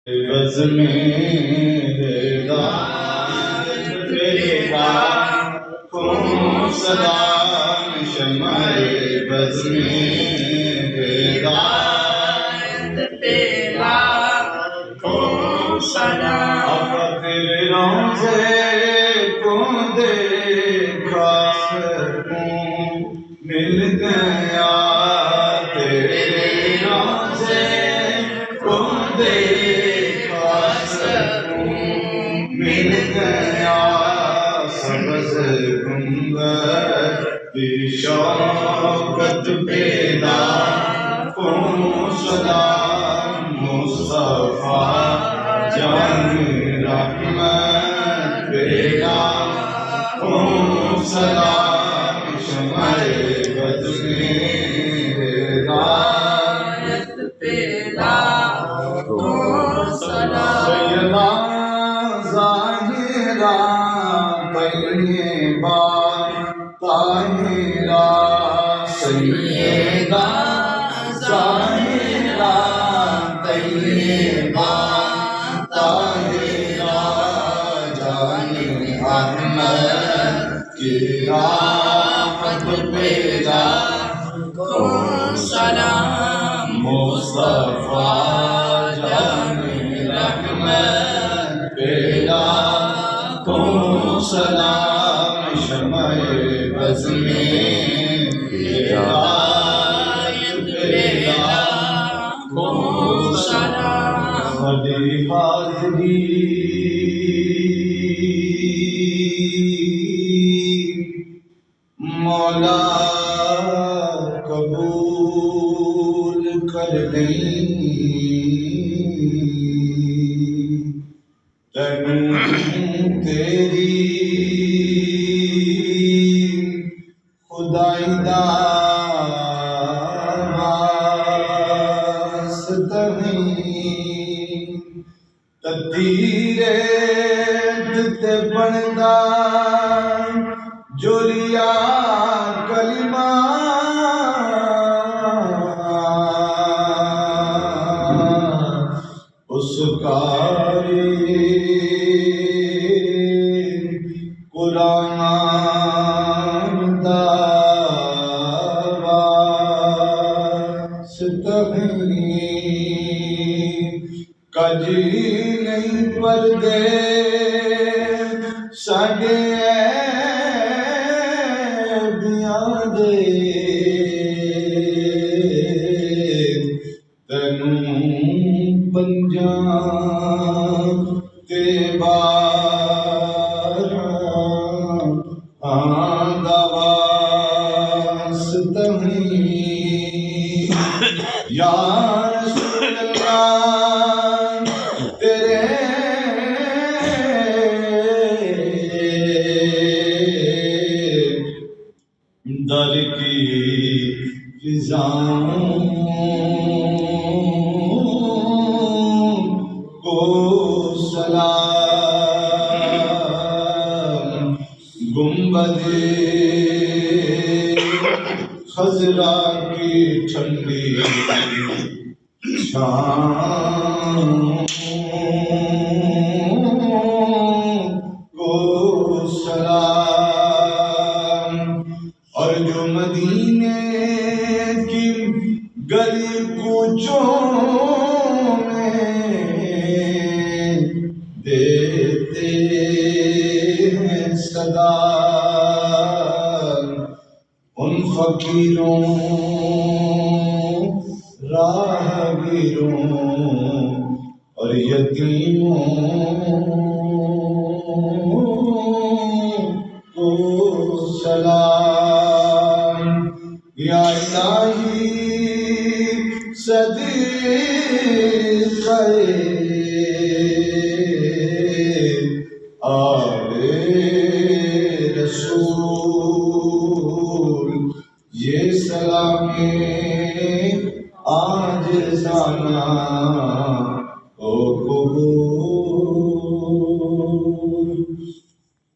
Buzz में तेरा लाखों सलाम शम्अ-ए बज़ में तेरा लाखों सलाम। अब तेरे रोज़े को देखा सकूं मिल गया तेरे रोज़े को देखा सकूं मिल गया सब्ज़ गुंबद की शौकत पे लाखों सलाम मुस्तफ़ा जान रहमत पे लाखों सलाम शम्अ-ए बज़ में हिदायत पे लाखों सलाम। सैयदा ज़ाहिरा तैयबा ताहिरा सैयदा ज़ाहिरा तैयबा ताहिरा जाने अहमद की राहत पे लाखों सलाम मुस्तफ़ा जाने रहमत पे लाखों सलाम शम्अ-ए बज़ में हिदायत पे लाखों सलाम। बड़ी हाज़री मौला कबूल कर तैनू तेरी खुदाई दा वास्ता नहीं तकदीरे ते बनदा जोरिया कलिमा उसका कुरान दा वास्ता नहीं कजी नहीं पढ़दे साडे ऐबियां दे तैनू पंजां ते बारां दा वास्ता नहीं या रसूल अल्लाह तेरे दर की फिजाओं को सलाम गुंबदे खज़रा की ठंडी छाँव को सलाम। और जो मदीने की गली कूचों में देते हैं सदा उन फकीरों राहगीरों और यतीमों को सलाम। या इलाही सदीक़े आले रसूल ये सलाम